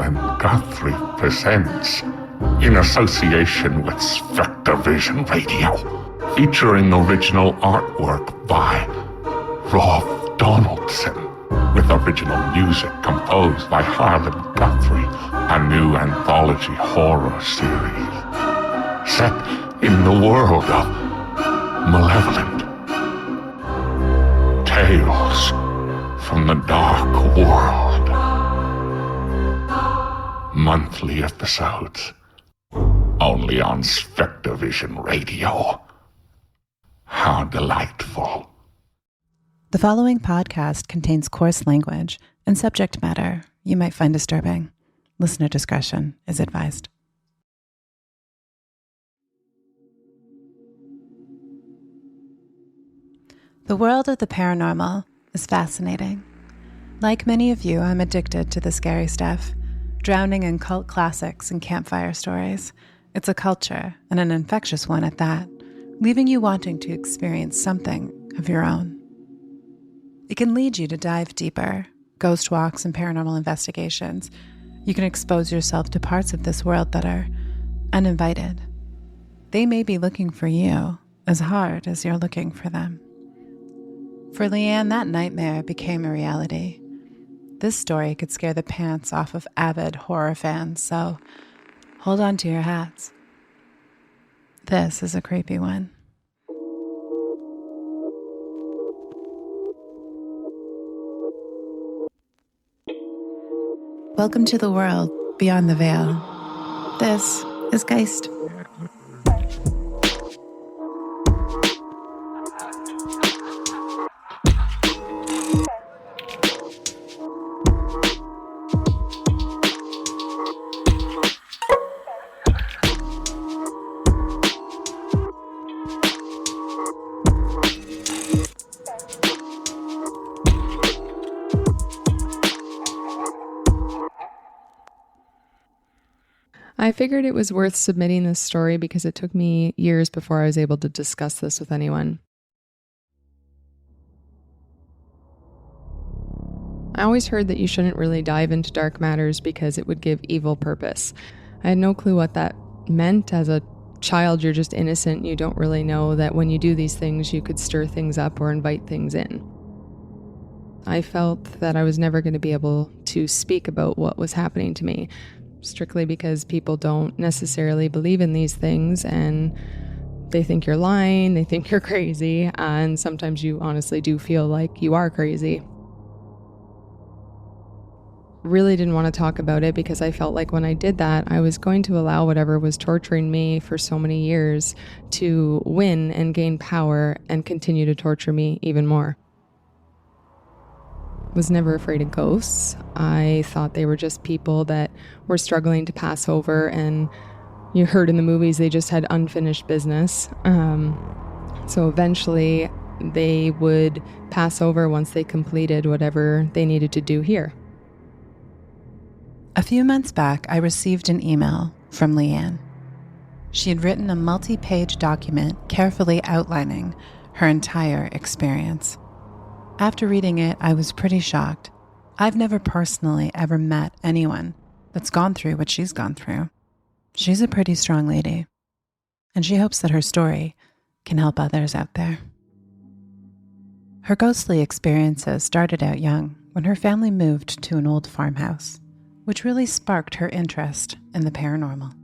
and Guthrie presents, in association with Spectre Vision Radio, featuring original artwork by Rob Donaldson, with original music composed by Harlan Guthrie, a new anthology horror series set in the world of Malevolent Tales from the Dark World. Monthly episodes, only on Spectre Vision Radio. How delightful. The following podcast contains coarse language and subject matter you might find disturbing. Listener discretion is advised. The world of the paranormal is fascinating. Like many of you, I'm addicted to the scary stuff, drowning in cult classics and campfire stories. It's a culture, and an infectious one at that, leaving you wanting to experience something of your own. It can lead you to dive deeper, ghost walks and paranormal investigations. You can expose yourself to parts of this world that are uninvited. They may be looking for you as hard as you're looking for them. For Leann, that nightmare became a reality. This story could scare the pants off of avid horror fans, so hold on to your hats. This is a creepy one. Welcome to the world beyond the veil. This is Geist. I figured it was worth submitting this story because it took me years before I was able to discuss this with anyone. I always heard that you shouldn't really dive into dark matters because it would give evil purpose. I had no clue what that meant. As a child, you're just innocent. You don't really know that when you do these things, you could stir things up or invite things in. I felt that I was never going to be able to speak about what was happening to me, strictly because people don't necessarily believe in these things and they think you're lying, they think you're crazy, and sometimes you honestly do feel like you are crazy. Really didn't want to talk about it because I felt like when I did that, I was going to allow whatever was torturing me for so many years to win and gain power and continue to torture me even more. Was never afraid of ghosts. I thought they were just people that were struggling to pass over, and you heard in the movies they just had unfinished business. So eventually they would pass over once they completed whatever they needed to do here. A few months back, I received an email from Leann. She had written a multi-page document carefully outlining her entire experience. After reading it, I was pretty shocked. I've never personally ever met anyone that's gone through what she's gone through. She's a pretty strong lady, and she hopes that her story can help others out there. Her ghostly experiences started out young when her family moved to an old farmhouse, which really sparked her interest in the paranormal.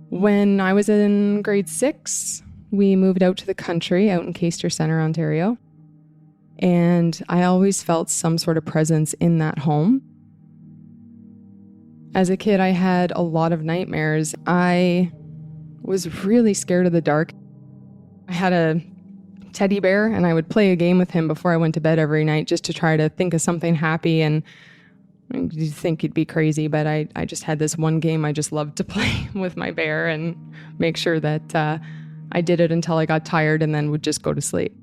When I was in grade 6, we moved out to the country, out in Esker Center, Ontario. And I always felt some sort of presence in that home. As a kid, I had a lot of nightmares. I was really scared of the dark. I had a teddy bear, and I would play a game with him before I went to bed every night just to try to think of something happy. And you'd think you'd be crazy, but I just had this one game I just loved to play with my bear and make sure that I did it until I got tired and then would just go to sleep.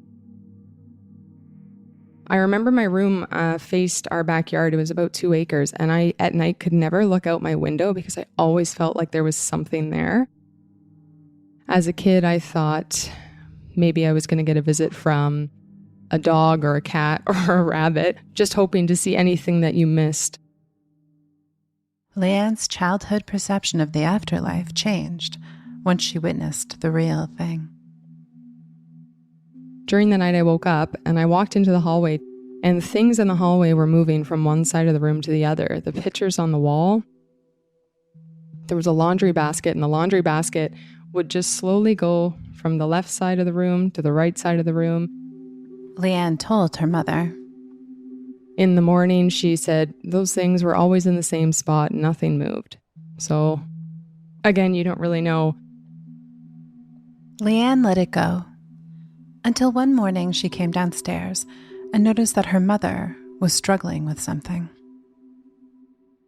I remember my room faced our backyard. It was about 2 acres, and I, at night, could never look out my window because I always felt like there was something there. As a kid, I thought maybe I was going to get a visit from a dog or a cat or a rabbit, just hoping to see anything that you missed. Leann's childhood perception of the afterlife changed once she witnessed the real thing. During the night, I woke up and I walked into the hallway, and things in the hallway were moving from one side of the room to the other. The pictures on the wall, there was a laundry basket, and the laundry basket would just slowly go from the left side of the room to the right side of the room. Leann told her mother. In the morning, she said those things were always in the same spot. Nothing moved. So, again, you don't really know. Leann let it go until one morning she came downstairs and noticed that her mother was struggling with something.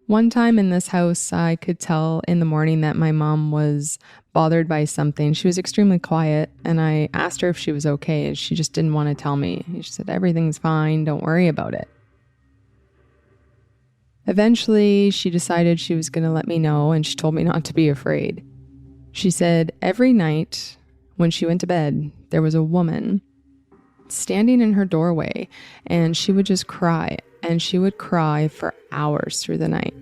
One time in this house, I could tell in the morning that my mom was bothered by something. She was extremely quiet, and I asked her if she was okay, and she just didn't want to tell me. She said, "Everything's fine, don't worry about it." Eventually, she decided she was going to let me know, and she told me not to be afraid. She said every night when she went to bed, there was a woman standing in her doorway, and she would just cry, and she would cry for hours through the night.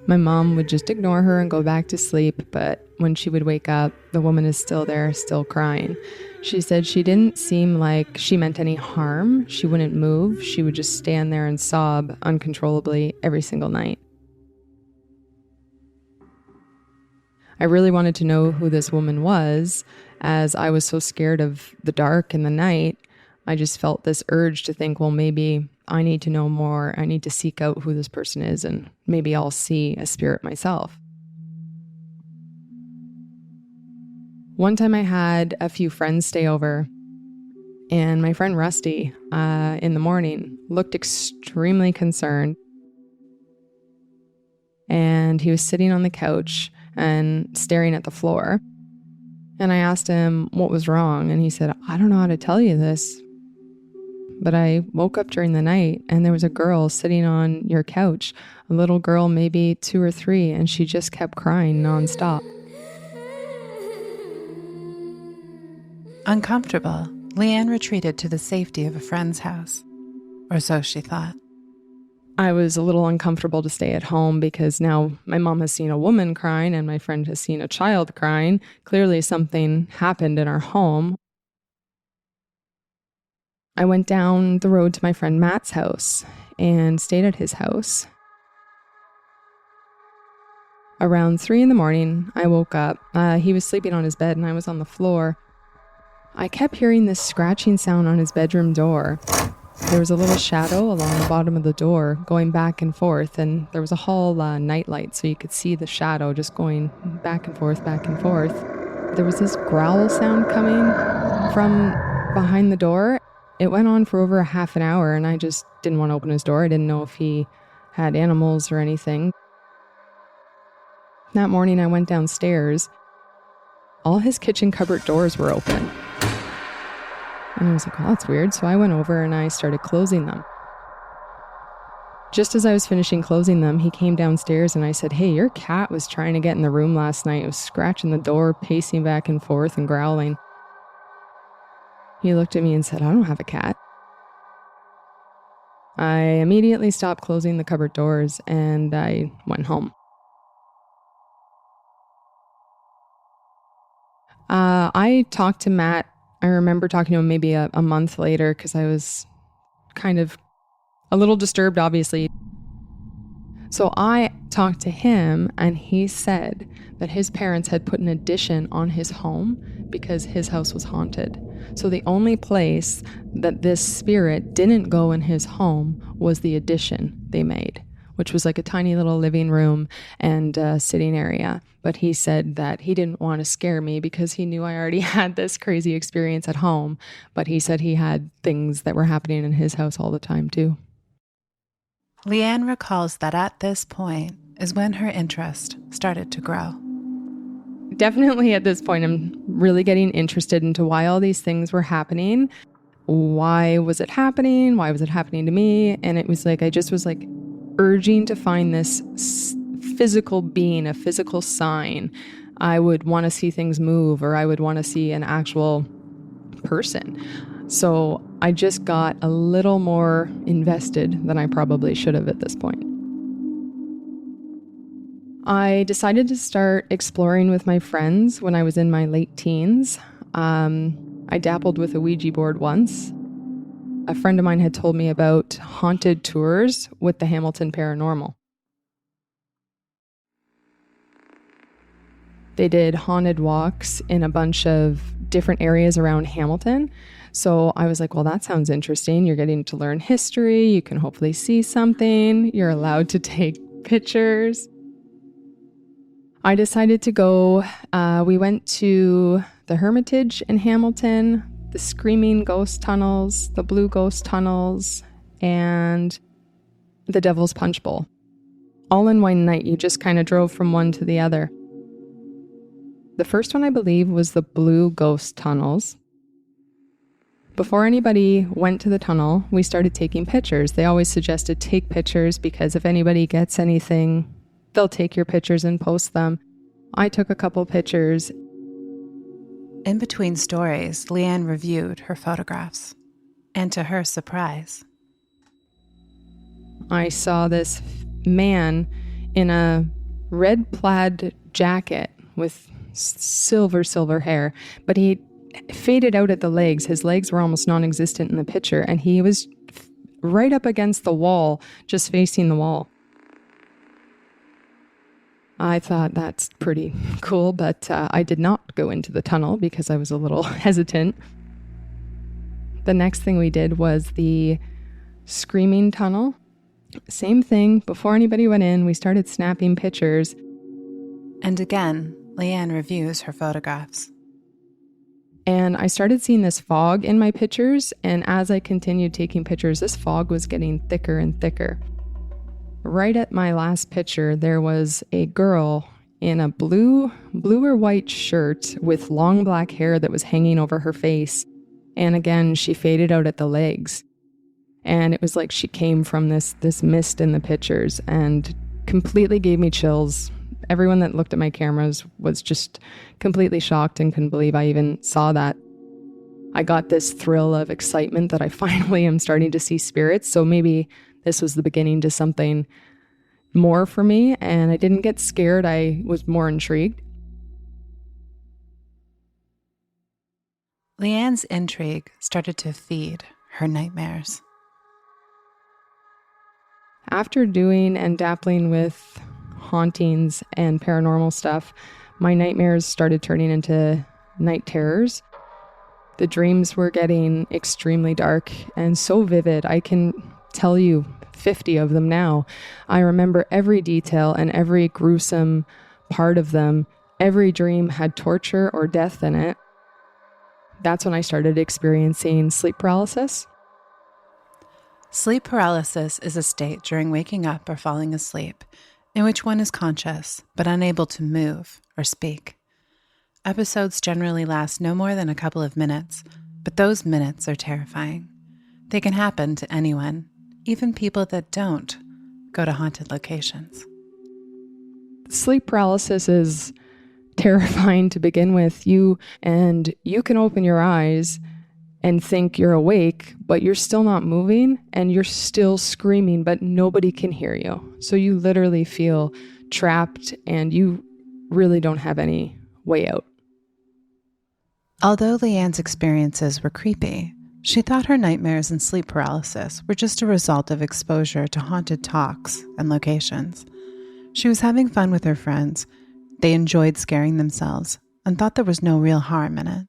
My mom would just ignore her and go back to sleep, but when she would wake up, the woman is still there, still crying. She said she didn't seem like she meant any harm. She wouldn't move. She would just stand there and sob uncontrollably every single night. I really wanted to know who this woman was, as I was so scared of the dark and the night. I just felt this urge to think, well, maybe I need to know more. I need to seek out who this person is, and maybe I'll see a spirit myself. One time I had a few friends stay over, and my friend Rusty, in the morning, looked extremely concerned. And he was sitting on the couch and staring at the floor. And I asked him what was wrong, and he said, "I don't know how to tell you this, but I woke up during the night and there was a girl sitting on your couch, a little girl, maybe 2 or 3, and she just kept crying nonstop." Uncomfortable, Leann retreated to the safety of a friend's house, or so she thought. I was a little uncomfortable to stay at home because now my mom has seen a woman crying and my friend has seen a child crying. Clearly something happened in our home. I went down the road to my friend Matt's house and stayed at his house. Around 3 a.m, I woke up. He was sleeping on his bed and I was on the floor. I kept hearing this scratching sound on his bedroom door. There was a little shadow along the bottom of the door going back and forth, and there was a hall nightlight, so you could see the shadow just going back and forth, back and forth. There was this growl sound coming from behind the door. It went on for over a half an hour, and I just didn't want to open his door. I didn't know if he had animals or anything. That morning, I went downstairs. All his kitchen cupboard doors were open. And I was like, oh, that's weird. So I went over and I started closing them. Just as I was finishing closing them, he came downstairs and I said, "Hey, your cat was trying to get in the room last night. It was scratching the door, pacing back and forth and growling." He looked at me and said, "I don't have a cat." I immediately stopped closing the cupboard doors and I went home. I talked to Matt. I remember talking to him maybe a month later because I was kind of a little disturbed, obviously. So I talked to him and he said that his parents had put an addition on his home because his house was haunted. So the only place that this spirit didn't go in his home was the addition they made, which was like a tiny little living room and sitting area. But he said that he didn't want to scare me because he knew I already had this crazy experience at home. But he said he had things that were happening in his house all the time too. Leann recalls that at this point is when her interest started to grow. Definitely at this point, I'm really getting interested into why all these things were happening. Why was it happening? Why was it happening to me? And it was like, I just was like urging to find this physical being, a physical sign. I would want to see things move, or I would want to see an actual person. So I just got a little more invested than I probably should have at this point. I decided to start exploring with my friends when I was in my late teens. I dabbled with a Ouija board once. A friend of mine had told me about haunted tours with the Hamilton Paranormal. They did haunted walks in a bunch of different areas around Hamilton. So I was like, well, that sounds interesting. You're getting to learn history. You can hopefully see something. You're allowed to take pictures. I decided to go. We went to the Hermitage in Hamilton, the Screaming Ghost Tunnels, the Blue Ghost Tunnels, and the Devil's Punch Bowl. All in one night. You just kind of drove from one to the other. The first one, I believe, was the Blue Ghost Tunnels. Before anybody went to the tunnel, we started taking pictures. They always suggested take pictures because if anybody gets anything, they'll take your pictures and post them. I took a couple pictures. In between stories, Leann reviewed her photographs. And to her surprise, I saw this man in a red plaid jacket with silver hair, but he faded out at the legs. His legs were almost non-existent in the picture, and he was right up against the wall, just facing the wall. I thought that's pretty cool, but I did not go into the tunnel because I was a little hesitant. The next thing we did was the Screaming Tunnel. Same thing. Before anybody went in, we started snapping pictures. And again, Leann reviews her photographs. And I started seeing this fog in my pictures, and as I continued taking pictures, this fog was getting thicker and thicker. Right at my last picture, there was a girl in a blue or white shirt with long black hair that was hanging over her face. And again, she faded out at the legs. And it was like she came from this mist in the pictures and completely gave me chills. Everyone that looked at my cameras was just completely shocked and couldn't believe I even saw that. I got this thrill of excitement that I finally am starting to see spirits. So maybe this was the beginning to something more for me, and I didn't get scared. I was more intrigued. Leann's intrigue started to feed her nightmares. After doing and dabbling with hauntings and paranormal stuff, my nightmares started turning into night terrors. The dreams were getting extremely dark and so vivid. I can tell you 50 of them now. I remember every detail and every gruesome part of them. Every dream had torture or death in it. That's when I started experiencing sleep paralysis. Sleep paralysis is a state during waking up or falling asleep in which one is conscious but unable to move or speak. Episodes generally last no more than a couple of minutes, but those minutes are terrifying. They can happen to anyone, even people that don't go to haunted locations. Sleep paralysis is terrifying to begin with. You can open your eyes and think you're awake, but you're still not moving and you're still screaming, but nobody can hear you. So you literally feel trapped and you really don't have any way out. Although Leann's experiences were creepy, she thought her nightmares and sleep paralysis were just a result of exposure to haunted talks and locations. She was having fun with her friends. They enjoyed scaring themselves and thought there was no real harm in it.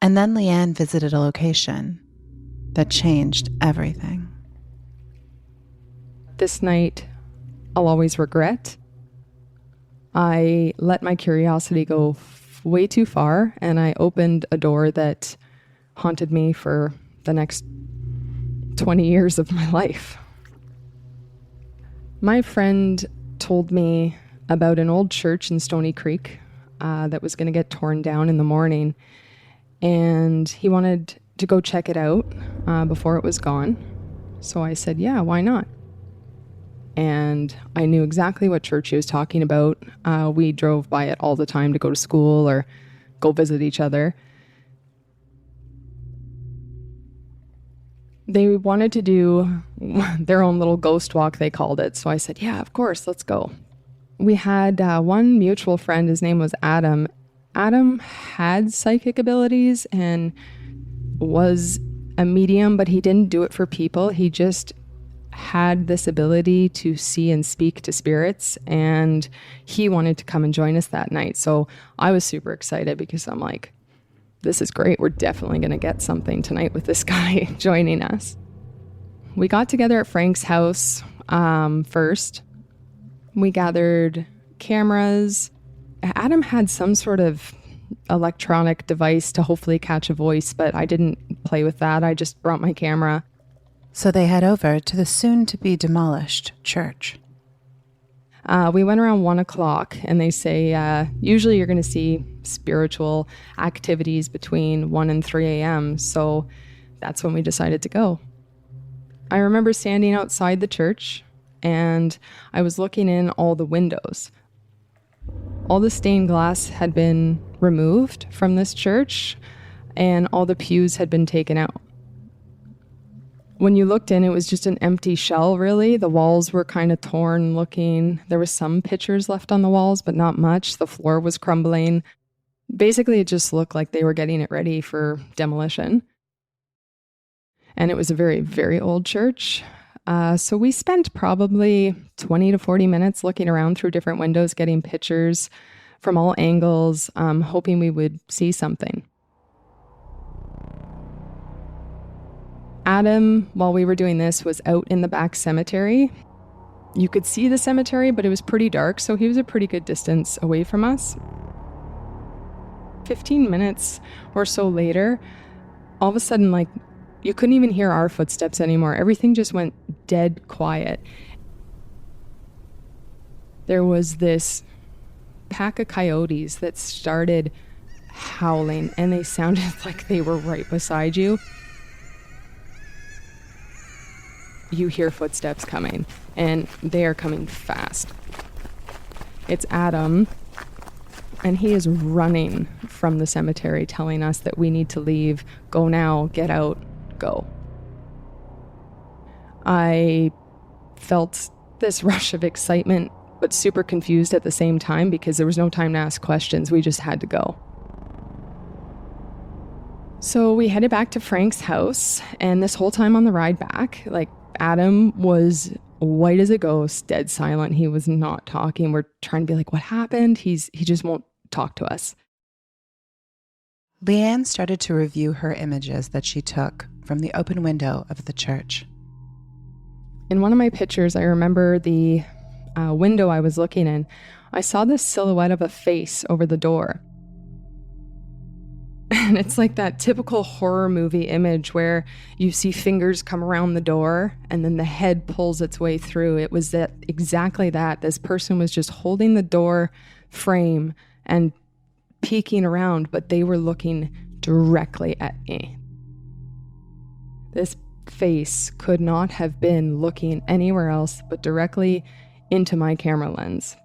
And then Leann visited a location that changed everything. This night, I'll always regret. I let my curiosity go way too far, and I opened a door that haunted me for the next 20 years of my life. My friend told me about an old church in Stony Creek that was going to get torn down in the morning, and he wanted to go check it out before it was gone. So I said, yeah, why not? And I knew exactly what church he was talking about. We drove by it all the time to go to school or go visit each other. They wanted to do their own little ghost walk, they called it. So I said, yeah, of course, let's go. We had one mutual friend, his name was Adam. Adam had psychic abilities and was a medium, but he didn't do it for people. He just had this ability to see and speak to spirits, and he wanted to come and join us that night. So I was super excited because I'm like, this is great. We're definitely going to get something tonight with this guy joining us. We got together at Frank's house first. We gathered cameras. Adam had some sort of electronic device to hopefully catch a voice, but I didn't play with that. I just brought my camera. So they head over to the soon-to-be demolished church. We went around 1 o'clock, and they say usually you're going to see spiritual activities between 1 and 3 a.m., so that's when we decided to go. I remember standing outside the church, and I was looking in all the windows. All the stained glass had been removed from this church, and all the pews had been taken out. When you looked in, it was just an empty shell, really. The walls were kind of torn looking. There were some pictures left on the walls, but not much. The floor was crumbling. Basically, it just looked like they were getting it ready for demolition. And it was a very, very old church. So we spent probably 20 to 40 minutes looking around through different windows, getting pictures from all angles, hoping we would see something. Adam, while we were doing this, was out in the back cemetery. You could see the cemetery, but it was pretty dark, so he was a pretty good distance away from us. 15 minutes or so later, all of a sudden, like, you couldn't even hear our footsteps anymore. Everything just went dead quiet. There was this pack of coyotes that started howling, and they sounded like they were right beside you. You hear footsteps coming, and they are coming fast. It's Adam, and he is running from the cemetery, telling us that we need to leave, go now, get out, go. I felt this rush of excitement, but super confused at the same time because there was no time to ask questions. We just had to go. So we headed back to Frank's house, and this whole time on the ride back, like, Adam was white as a ghost, dead silent. He was not talking. We're trying to be like, what happened? He just won't talk to us. Leann started to review her images that she took from the open window of the church. In one of my pictures, I remember the window I was looking in. I saw this silhouette of a face over the door. And it's like that typical horror movie image where you see fingers come around the door and then the head pulls its way through. It was exactly that. This person was just holding the door frame and peeking around, but they were looking directly at me. This face could not have been looking anywhere else but directly into my camera lens.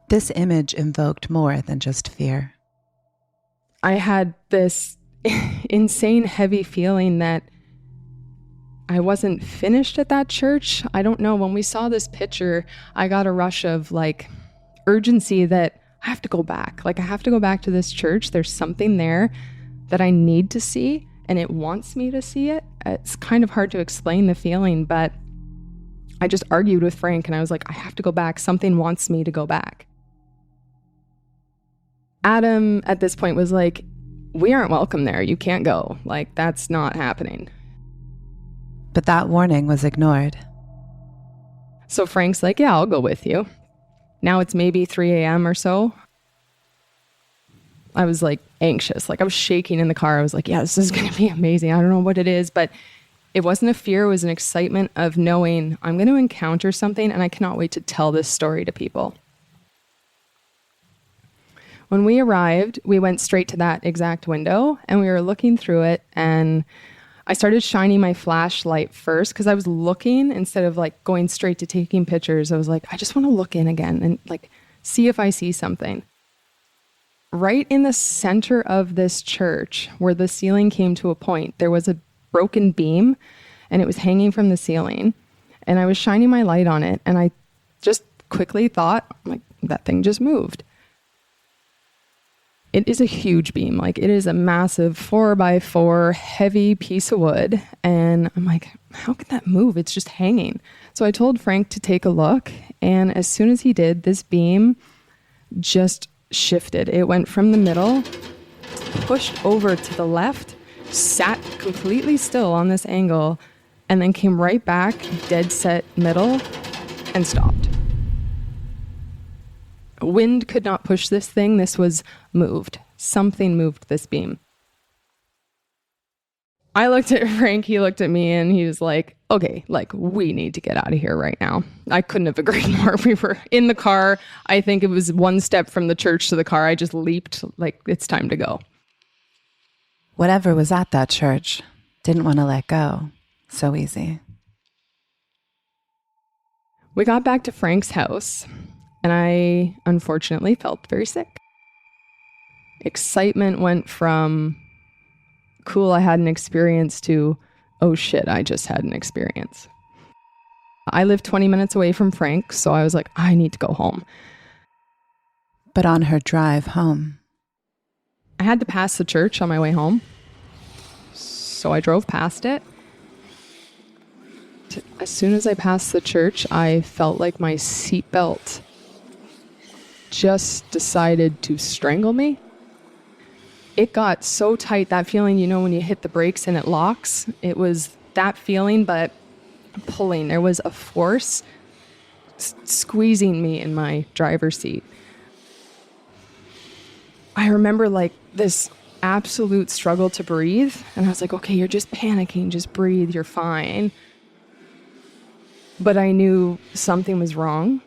This image invoked more than just fear. I had this insane heavy feeling that I wasn't finished at that church. I don't know. When we saw this picture, I got a rush of like urgency that I have to go back. Like, I have to go back to this church. There's something there that I need to see, and it wants me to see it. It's kind of hard to explain the feeling, but I just argued with Frank and I was like, I have to go back. Something wants me to go back. Adam at this point was like, we aren't welcome there. You can't go. Like, that's not happening. But that warning was ignored. So Frank's like, yeah, I'll go with you. Now it's maybe 3 a.m. or so. I was like anxious. Like, I was shaking in the car. I was like, yeah, this is going to be amazing. I don't know what it is, but it wasn't a fear. It was an excitement of knowing I'm going to encounter something and I cannot wait to tell this story to people. When we arrived, we went straight to that exact window and we were looking through it, and I started shining my flashlight first because I was looking instead of like going straight to taking pictures. I was like, I just want to look in again and like see if I see something. Right in the center of this church where the ceiling came to a point, there was a broken beam and it was hanging from the ceiling, and I was shining my light on it, and I just quickly thought, like, that thing just moved. It is a huge beam. Like, it is a massive 4x4 heavy piece of wood. And I'm like, how could that move? It's just hanging. So I told Frank to take a look. And as soon as he did, this beam just shifted. It went from the middle, pushed over to the left, sat completely still on this angle, and then came right back, dead set middle, and stopped. Wind could not push this thing. This was moved. Something moved this beam. I looked at Frank, he looked at me, and he was like, okay, like, we need to get out of here right now. I couldn't have agreed more. We were in the car. I think it was one step from the church to the car. I just leaped, like, it's time to go. Whatever was at that church didn't want to let go so easy. We got back to Frank's house, and I unfortunately felt very sick. Excitement went from, cool, I had an experience, to, oh shit, I just had an experience. I live 20 minutes away from Frank, so I was like, I need to go home. But on her drive home, I had to pass the church on my way home, so I drove past it. As soon as I passed the church, I felt like my seatbelt just decided to strangle me. It got so tight, that feeling, you know, when you hit the brakes and it locks. It was that feeling, but pulling. There was a force squeezing me in my driver's seat. I remember like this absolute struggle to breathe. And I was like, okay, you're just panicking. Just breathe. You're fine. But I knew something was wrong.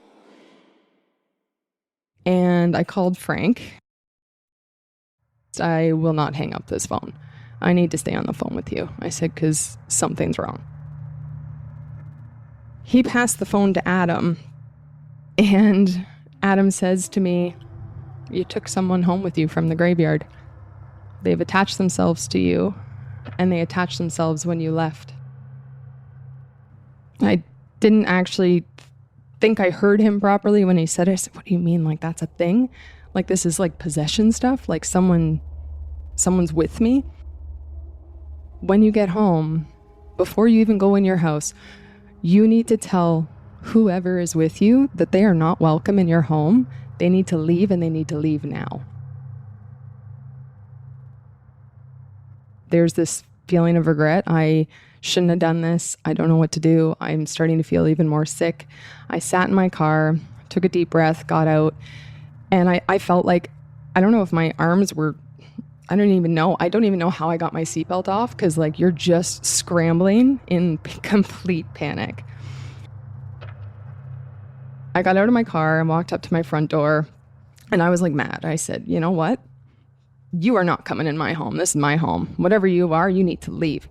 And I called Frank. I will not hang up this phone. I need to stay on the phone with you. I said, because something's wrong. He passed the phone to Adam. And Adam says to me, you took someone home with you from the graveyard. They've attached themselves to you, and they attached themselves when you left. I didn't actually think I heard him properly when he said it. I said, what do you mean? Like, that's a thing? Like, this is like possession stuff? Like someone's with me? When you get home, before you even go in your house, you need to tell whoever is with you that they are not welcome in your home. They need to leave, and they need to leave now. There's this feeling of regret. I shouldn't have done this. I don't know what to do. I'm starting to feel even more sick. I sat in my car, took a deep breath, got out, and I felt like, I don't know if my arms were, I don't even know how I got my seatbelt off, because like you're just scrambling in complete panic. I got out of my car and walked up to my front door, and I was like mad. I said, you know what? You are not coming in my home. This is my home. Whatever you are, you need to leave.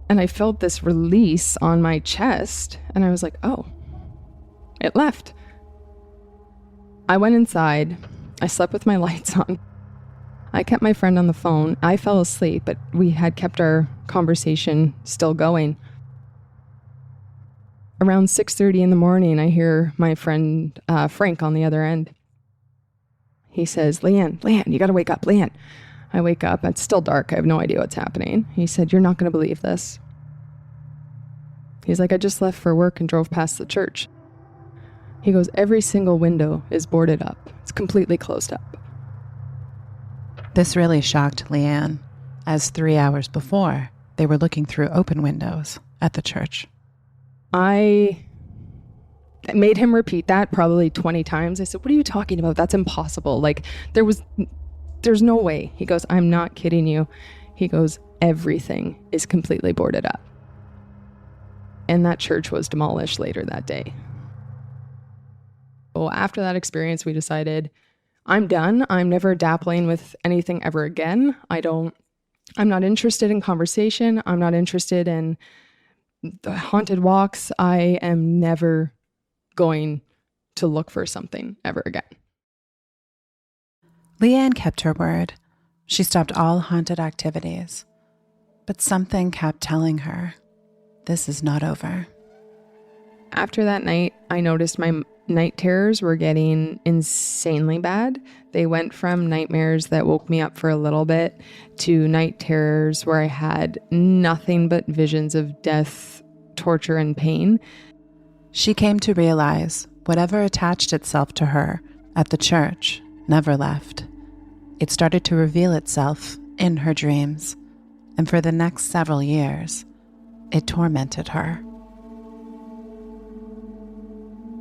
And I felt this release on my chest, and I was like, oh, it left. I went inside. I slept with my lights on. I kept my friend on the phone. I fell asleep, but we had kept our conversation still going. Around 6:30 in the morning, I hear my friend Frank on the other end. He says, Leann, you got to wake up, Leann. I wake up. It's still dark. I have no idea what's happening. He said, you're not going to believe this. He's like, I just left for work and drove past the church. He goes, every single window is boarded up. It's completely closed up. This really shocked Leann, as 3 hours before, they were looking through open windows at the church. I made him repeat that probably 20 times. I said, what are you talking about? That's impossible. Like, there's no way. He goes, I'm not kidding you. He goes, everything is completely boarded up. And that church was demolished later that day. So after that experience, we decided, I'm done. I'm never dappling with anything ever again. I'm not interested in conversation. I'm not interested in the haunted walks. I am never going to look for something ever again. Leann kept her word. She stopped all haunted activities. But something kept telling her this is not over. After that night, I noticed my night terrors were getting insanely bad. They went from nightmares that woke me up for a little bit to night terrors where I had nothing but visions of death, torture, and pain. She came to realize whatever attached itself to her at the church never left. It started to reveal itself in her dreams, and for the next several years, it tormented her.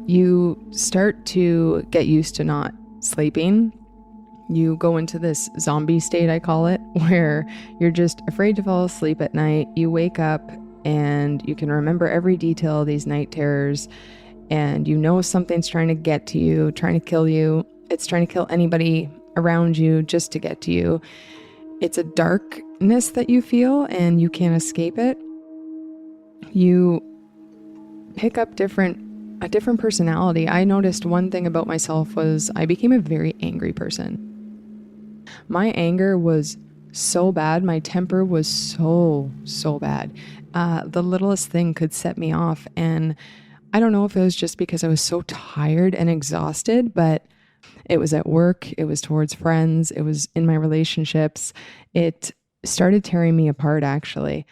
You start to get used to not sleeping. You go into this zombie state, I call it, where you're just afraid to fall asleep at night. You wake up and you can remember every detail of these night terrors, and you know something's trying to get to you, trying to kill you. It's trying to kill anybody around you just to get to you. It's a darkness that you feel and you can't escape it. You pick up a different personality. I noticed one thing about myself was I became a very angry person. My anger was so bad. My temper was so bad. The littlest thing could set me off. And I don't know if it was just because I was so tired and exhausted, but it was at work. It was towards friends. It was in my relationships. It started tearing me apart, actually.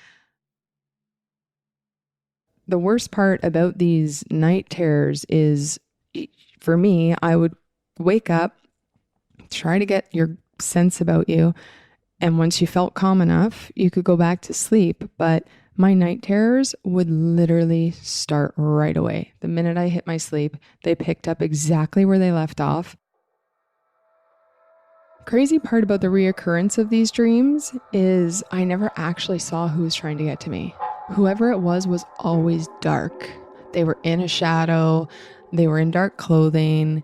The worst part about these night terrors is, for me, I would wake up, try to get your sense about you, and once you felt calm enough, you could go back to sleep. But my night terrors would literally start right away. The minute I hit my sleep, they picked up exactly where they left off. Crazy part about the reoccurrence of these dreams is I never actually saw who was trying to get to me. Whoever it was always dark. They were in a shadow. They were in dark clothing.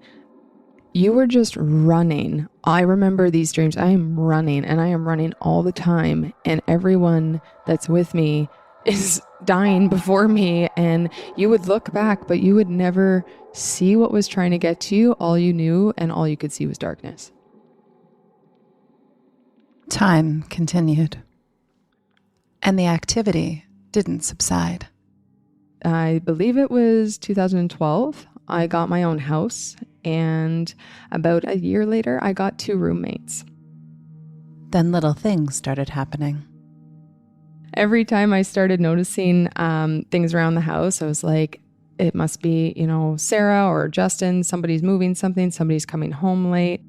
You were just running. I remember these dreams. I am running, and I am running all the time. And everyone that's with me is dying before me. And you would look back, but you would never see what was trying to get to you. All you knew and all you could see was darkness. Time continued, and the activity didn't subside. I believe it was 2012. I got my own house, and about a year later, I got 2 roommates. Then little things started happening. Every time I started noticing things around the house, I was like, it must be, Sarah or Justin. Somebody's moving something. Somebody's coming home late.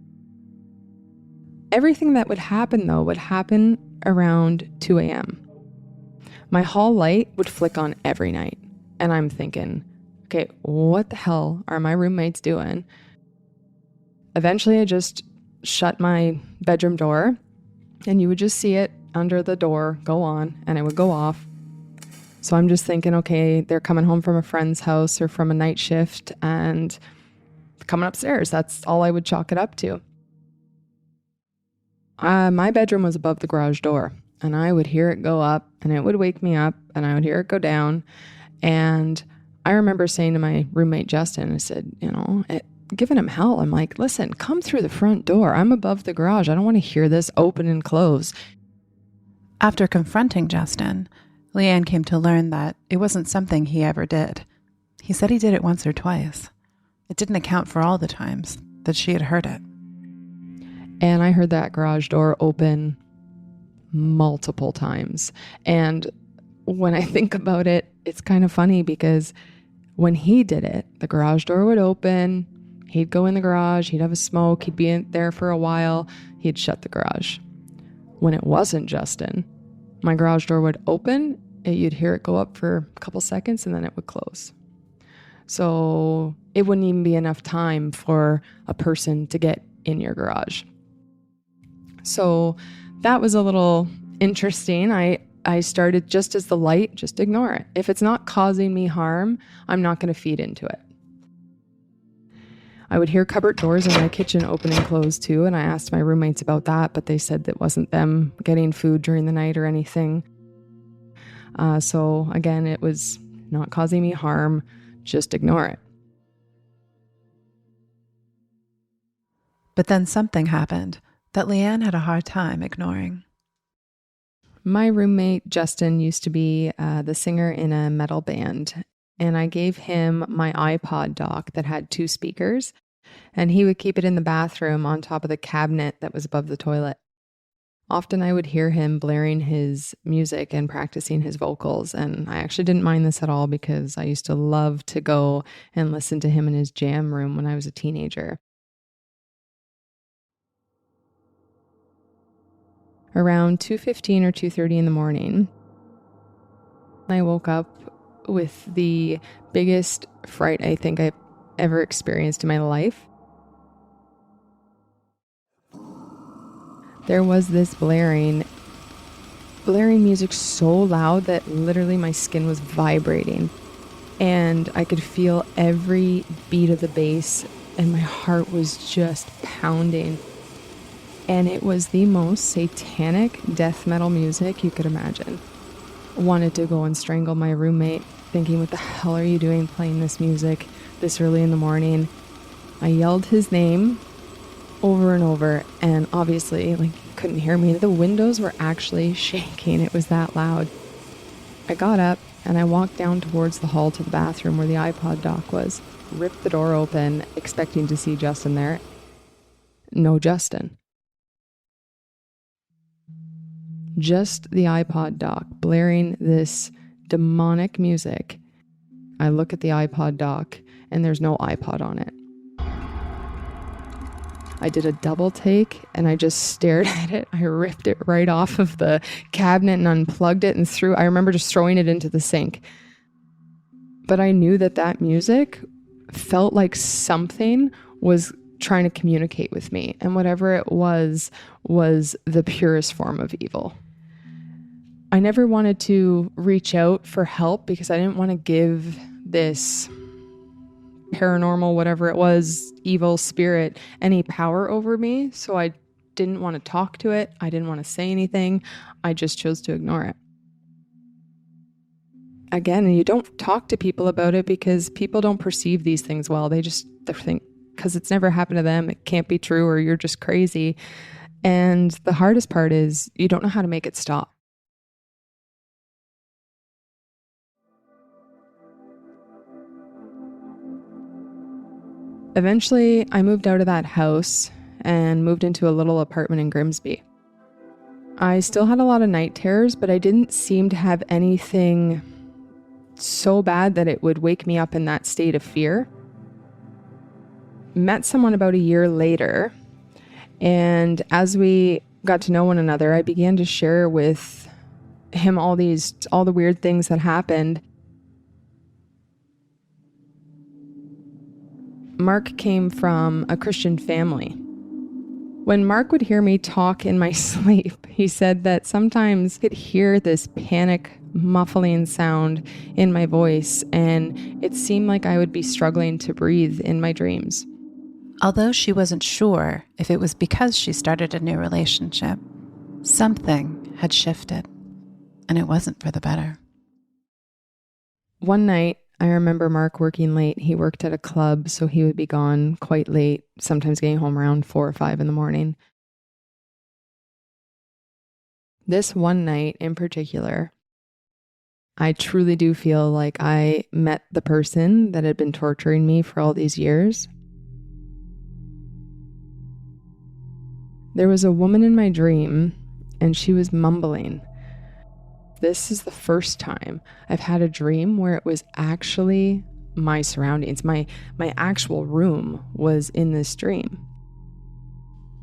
Everything that would happen, though, would happen around 2 a.m. My hall light would flick on every night. And I'm thinking, okay, what the hell are my roommates doing? Eventually, I just shut my bedroom door, and you would just see it under the door go on, and it would go off. So I'm just thinking, okay, they're coming home from a friend's house or from a night shift and coming upstairs. That's all I would chalk it up to. My bedroom was above the garage door, and I would hear it go up, and it would wake me up, and I would hear it go down. And I remember saying to my roommate, Justin, I said, giving him hell. I'm like, listen, come through the front door. I'm above the garage. I don't want to hear this open and close. After confronting Justin, Leann came to learn that it wasn't something he ever did. He said he did it once or twice. It didn't account for all the times that she had heard it. And I heard that garage door open multiple times. And when I think about it, it's kind of funny because when he did it, the garage door would open, he'd go in the garage, he'd have a smoke, he'd be in there for a while, he'd shut the garage. When it wasn't Justin, my garage door would open, you'd hear it go up for a couple seconds, and then it would close. So it wouldn't even be enough time for a person to get in your garage. So that was a little interesting. I started, just as the light, just ignore it. If it's not causing me harm, I'm not going to feed into it. I would hear cupboard doors in my kitchen open and close too, and I asked my roommates about that, but they said that wasn't them getting food during the night or anything. So again, it was not causing me harm, just ignore it. But then something happened that Leann had a hard time ignoring. My roommate, Justin, used to be the singer in a metal band, and I gave him my iPod dock that had 2 speakers, and he would keep it in the bathroom on top of the cabinet that was above the toilet. Often I would hear him blaring his music and practicing his vocals, and I actually didn't mind this at all because I used to love to go and listen to him in his jam room when I was a teenager. Around 2:15 or 2:30 in the morning, I woke up with the biggest fright I think I've ever experienced in my life. There was this blaring music so loud that literally my skin was vibrating, and I could feel every beat of the bass, and my heart was just pounding. And it was the most satanic death metal music you could imagine. Wanted to go and strangle my roommate, thinking, what the hell are you doing playing this music this early in the morning? I yelled his name over and over, and obviously, you couldn't hear me. The windows were actually shaking. It was that loud. I got up and I walked down towards the hall to the bathroom where the iPod dock was, ripped the door open, expecting to see Justin there. No Justin. Just the iPod dock blaring this demonic music. I look at the iPod dock and there's no iPod on it. I did a double take and I just stared at it. I ripped it right off of the cabinet and unplugged it and I remember just throwing it into the sink. But I knew that music felt like something was trying to communicate with me. And whatever it was the purest form of evil. I never wanted to reach out for help because I didn't want to give this paranormal, whatever it was, evil spirit, any power over me. So I didn't want to talk to it. I didn't want to say anything. I just chose to ignore it. Again, you don't talk to people about it because people don't perceive these things well. They think because it's never happened to them, it can't be true, or you're just crazy. And the hardest part is you don't know how to make it stop. Eventually, I moved out of that house and moved into a little apartment in Grimsby. I still had a lot of night terrors, but I didn't seem to have anything so bad that it would wake me up in that state of fear. Met someone about a year later, and as we got to know one another, I began to share with him all the weird things that happened. Mark came from a Christian family. When Mark would hear me talk in my sleep, he said that sometimes he could hear this panic muffling sound in my voice, and it seemed like I would be struggling to breathe in my dreams. Although she wasn't sure if it was because she started a new relationship, something had shifted, and it wasn't for the better. One night, I remember Mark working late. He worked at a club, so he would be gone quite late, sometimes getting home around 4 or 5 in the morning. This one night in particular, I truly do feel like I met the person that had been torturing me for all these years. There was a woman in my dream, and she was mumbling. This is the first time I've had a dream where it was actually my surroundings. My actual room was in this dream.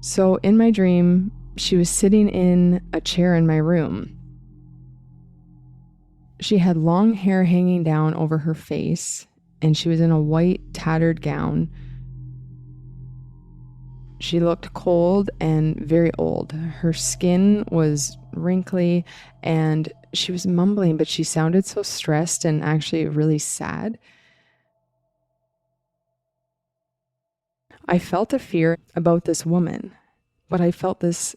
So in my dream, she was sitting in a chair in my room. She had long hair hanging down over her face, and she was in a white tattered gown. She looked cold and very old. Her skin was wrinkly, and she was mumbling, but she sounded so stressed and actually really sad. I felt a fear about this woman, but I felt this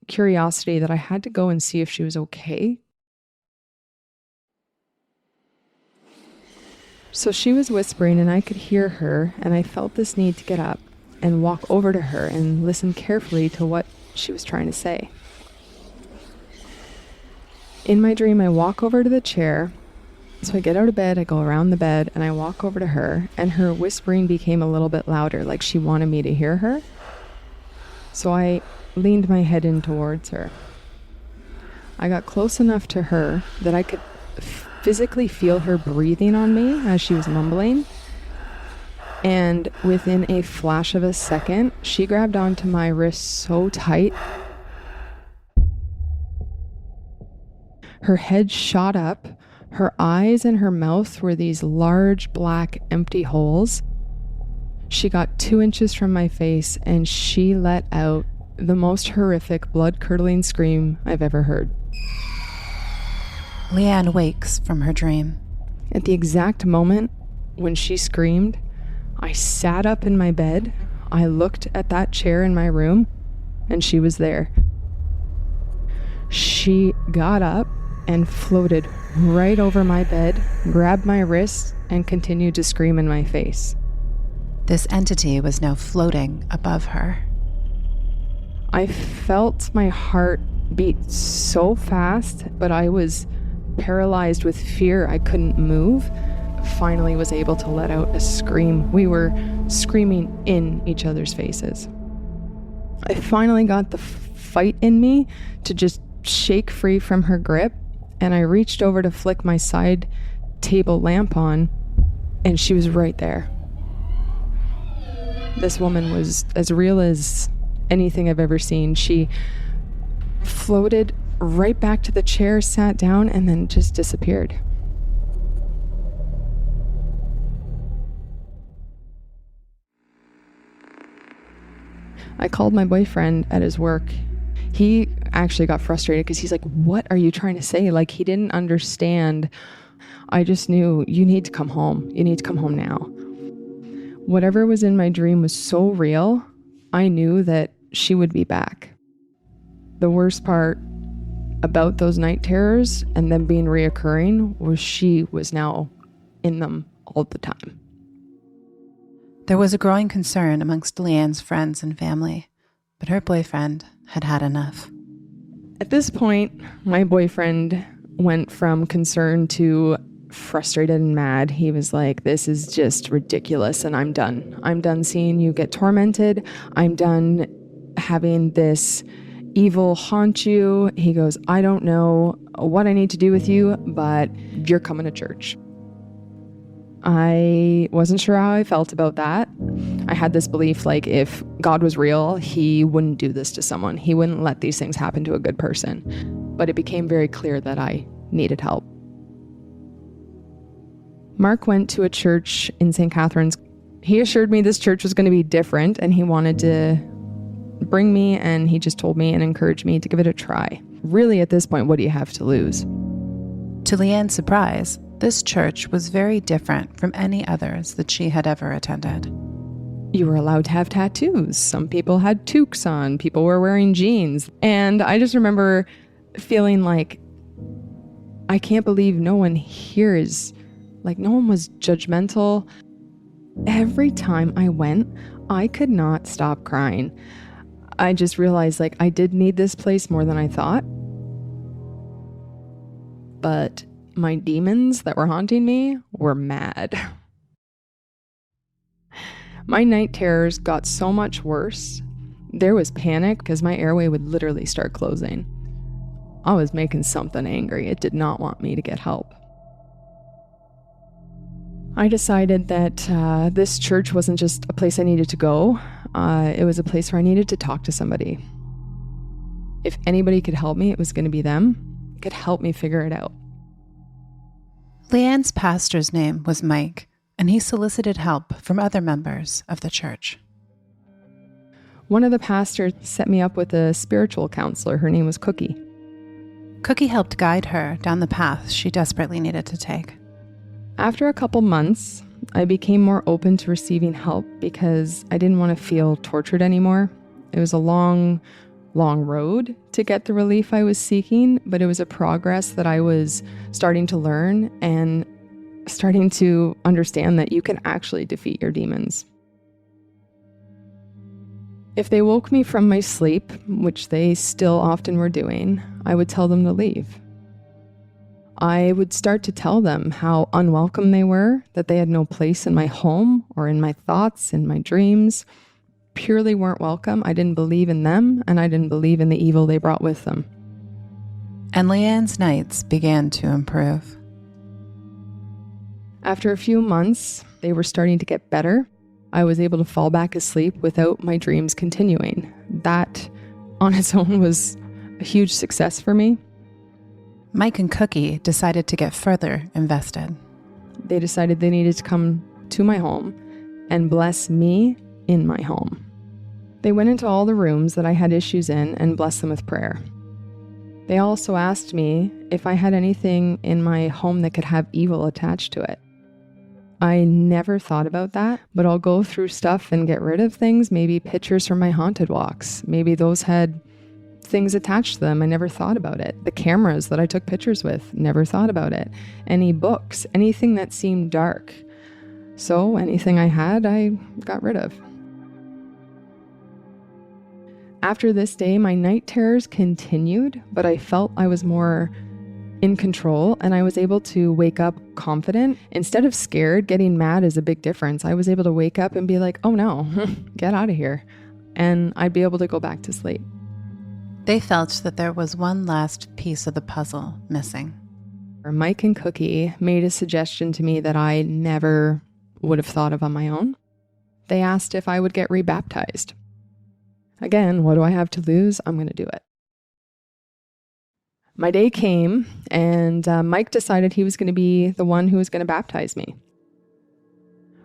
curiosity that I had to go and see if she was okay. So she was whispering, and I could hear her, and I felt this need to get up and walk over to her and listen carefully to what she was trying to say. In my dream, I walk over to the chair. So I get out of bed, I go around the bed, and I walk over to her, and her whispering became a little bit louder, like she wanted me to hear her. So I leaned my head in towards her. I got close enough to her that I could physically feel her breathing on me as she was mumbling. And within a flash of a second, she grabbed onto my wrist so tight. Her head shot up. Her eyes and her mouth were these large, black, empty holes. She got 2 inches from my face, and she let out the most horrific, blood-curdling scream I've ever heard. Leann wakes from her dream. At the exact moment when she screamed, I sat up in my bed. I looked at that chair in my room, and she was there. She got up and floated right over my bed, grabbed my wrist, and continued to scream in my face. This entity was now floating above her. I felt my heart beat so fast, but I was paralyzed with fear. I couldn't move. Finally was able to let out a scream. We were screaming in each other's faces. I finally got the fight in me to just shake free from her grip, and I reached over to flick my side table lamp on, and she was right there. This woman was as real as anything I've ever seen. She floated right back to the chair, sat down, and then just disappeared. I called my boyfriend at his work. He actually got frustrated because he's like, "What are you trying to say?" Like, he didn't understand. I just knew, you need to come home. You need to come home now. Whatever was in my dream was so real. I knew that she would be back. The worst part about those night terrors and them being reoccurring was she was now in them all the time. There was a growing concern amongst Leann's friends and family, but her boyfriend had had enough. At this point, my boyfriend went from concerned to frustrated and mad. He was like, "This is just ridiculous, and I'm done. I'm done seeing you get tormented. I'm done having this evil haunt you." He goes, "I don't know what I need to do with you, but you're coming to church." I wasn't sure how I felt about that. I had this belief, like, if God was real, he wouldn't do this to someone. He wouldn't let these things happen to a good person. But it became very clear that I needed help. Mark went to a church in St. Catharines. He assured me this church was going to be different, and he wanted to bring me, and he just told me and encouraged me to give it a try. Really, at this point, what do you have to lose? To Leann's surprise, this church was very different from any others that she had ever attended. You were allowed to have tattoos. Some people had toques on. People were wearing jeans. And I just remember feeling like, I can't believe no one here is, like, no one was judgmental. Every time I went, I could not stop crying. I just realized, like, I did need this place more than I thought. But my demons that were haunting me were mad. My night terrors got so much worse. There was panic because my airway would literally start closing. I was making something angry. It did not want me to get help. I decided that this church wasn't just a place I needed to go. It was a place where I needed to talk to somebody. If anybody could help me, it was going to be them. It could help me figure it out. Leann's pastor's name was Mike, and he solicited help from other members of the church. One of the pastors set me up with a spiritual counselor. Her name was Cookie. Cookie helped guide her down the path she desperately needed to take. After a couple months, I became more open to receiving help because I didn't want to feel tortured anymore. It was a long road to get the relief I was seeking, but it was a progress that I was starting to learn and starting to understand that you can actually defeat your demons. If they woke me from my sleep, which they still often were doing, I would tell them to leave. I would start to tell them how unwelcome they were, that they had no place in my home or in my thoughts, in my dreams, purely weren't welcome. I didn't believe in them, and I didn't believe in the evil they brought with them. And Leann's nights began to improve. After a few months, they were starting to get better. I was able to fall back asleep without my dreams continuing. That on its own was a huge success for me. Mike and Cookie decided to get further invested. They decided they needed to come to my home and bless me in my home. They went into all the rooms that I had issues in and blessed them with prayer. They also asked me if I had anything in my home that could have evil attached to it. I never thought about that, but I'll go through stuff and get rid of things, maybe pictures from my haunted walks. Maybe those had things attached to them. I never thought about it. The cameras that I took pictures with, never thought about it. Any books, anything that seemed dark. So anything I had, I got rid of. After this day, my night terrors continued, but I felt I was more in control and I was able to wake up confident. Instead of scared, getting mad is a big difference. I was able to wake up and be like, oh no, get out of here. And I'd be able to go back to sleep. They felt that there was one last piece of the puzzle missing. Mike and Cookie made a suggestion to me that I never would have thought of on my own. They asked if I would get rebaptized. Again, what do I have to lose? I'm going to do it. My day came, and Mike decided he was going to be the one who was going to baptize me.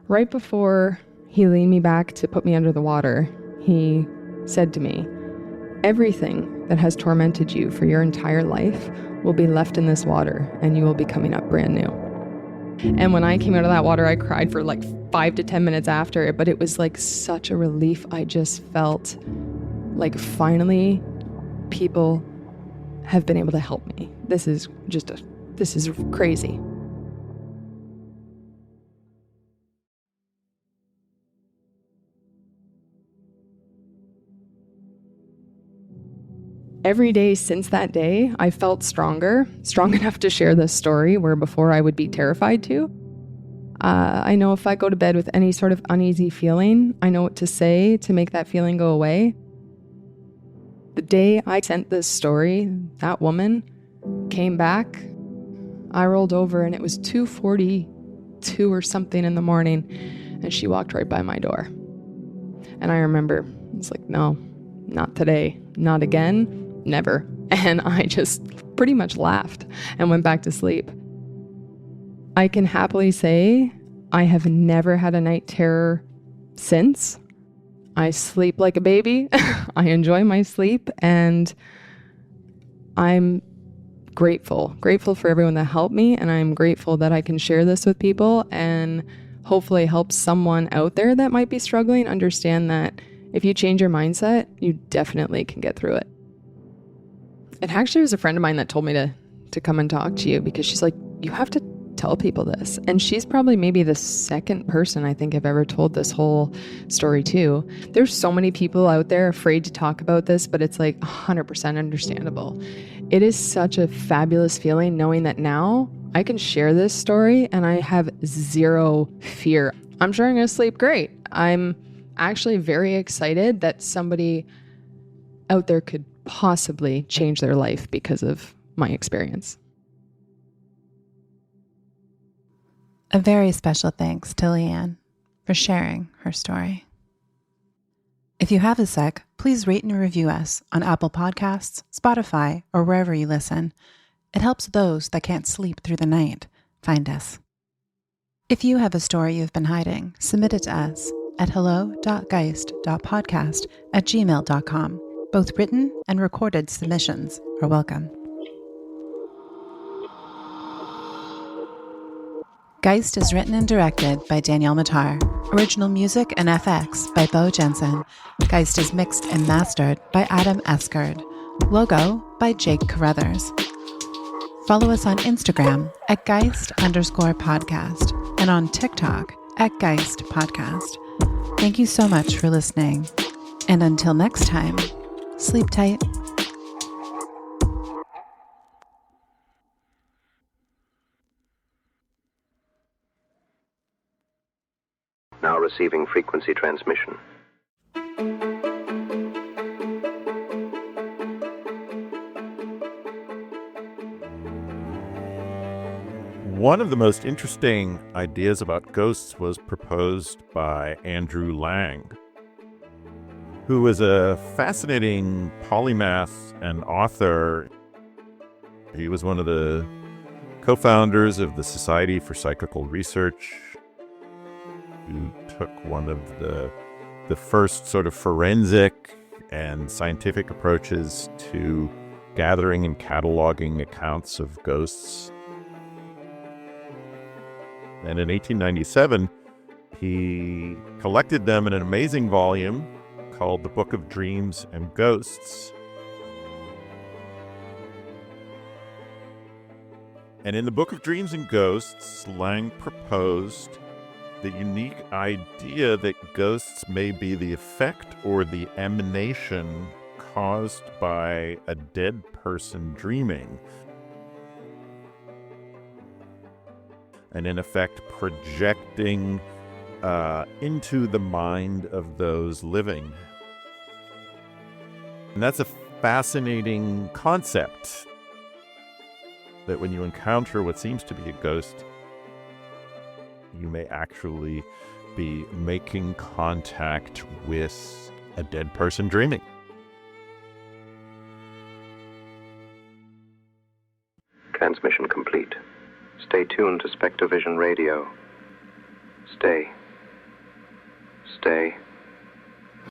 Right before he leaned me back to put me under the water, he said to me, "Everything that has tormented you for your entire life will be left in this water, and you will be coming up brand new." And when I came out of that water, I cried for like 5 to 10 minutes after it, but it was like such a relief. I just felt like finally people have been able to help me. This is crazy. Every day since that day, I felt stronger, strong enough to share this story where before I would be terrified to. I know if I go to bed with any sort of uneasy feeling, I know what to say to make that feeling go away. The day I sent this story, that woman came back. I rolled over and it was 2:42 or something in the morning, and she walked right by my door. And I remember, it's like, no, not today, not again, never. And I just pretty much laughed and went back to sleep. I can happily say I have never had a night terror since. I sleep like a baby. I enjoy my sleep, and I'm grateful for everyone that helped me, and I'm grateful that I can share this with people and hopefully help someone out there that might be struggling understand that if you change your mindset, you definitely can get through it. It actually was a friend of mine that told me to come and talk to you, because she's like, you have to tell people this. And she's probably maybe the second person I think I've ever told this whole story to. There's so many people out there afraid to talk about this, but it's like 100% understandable. It is such a fabulous feeling knowing that now I can share this story and I have zero fear. I'm sure I'm going to sleep great. I'm actually very excited that somebody out there could possibly change their life because of my experience. A very special thanks to Leann for sharing her story. If you have a sec, please rate and review us on Apple Podcasts, Spotify, or wherever you listen. It helps those that can't sleep through the night find us. If you have a story you've been hiding, submit it to us at hello.geist.podcast@gmail.com. Both written and recorded submissions are welcome. Geist is written and directed by Danielle Matar. Original music and FX by Beau Jensen. Geist is mixed and mastered by Adam Esker. Logo by Jake Carruthers. Follow us on Instagram at Geist_podcast and on TikTok at Geist Podcast. Thank you so much for listening. And until next time, sleep tight. Now receiving frequency transmission. One of the most interesting ideas about ghosts was proposed by Andrew Lang, who was a fascinating polymath and author. He was one of the co-founders of the Society for Psychical Research, who took one of the first sort of forensic and scientific approaches to gathering and cataloging accounts of ghosts. And in 1897, he collected them in an amazing volume called The Book of Dreams and Ghosts. And in the Book of Dreams and Ghosts, Lang proposed the unique idea that ghosts may be the effect or the emanation caused by a dead person dreaming, and in effect projecting into the mind of those living. And that's a fascinating concept, that when you encounter what seems to be a ghost, you may actually be making contact with a dead person dreaming. Transmission complete. Stay tuned to Spectrovision Radio. Stay.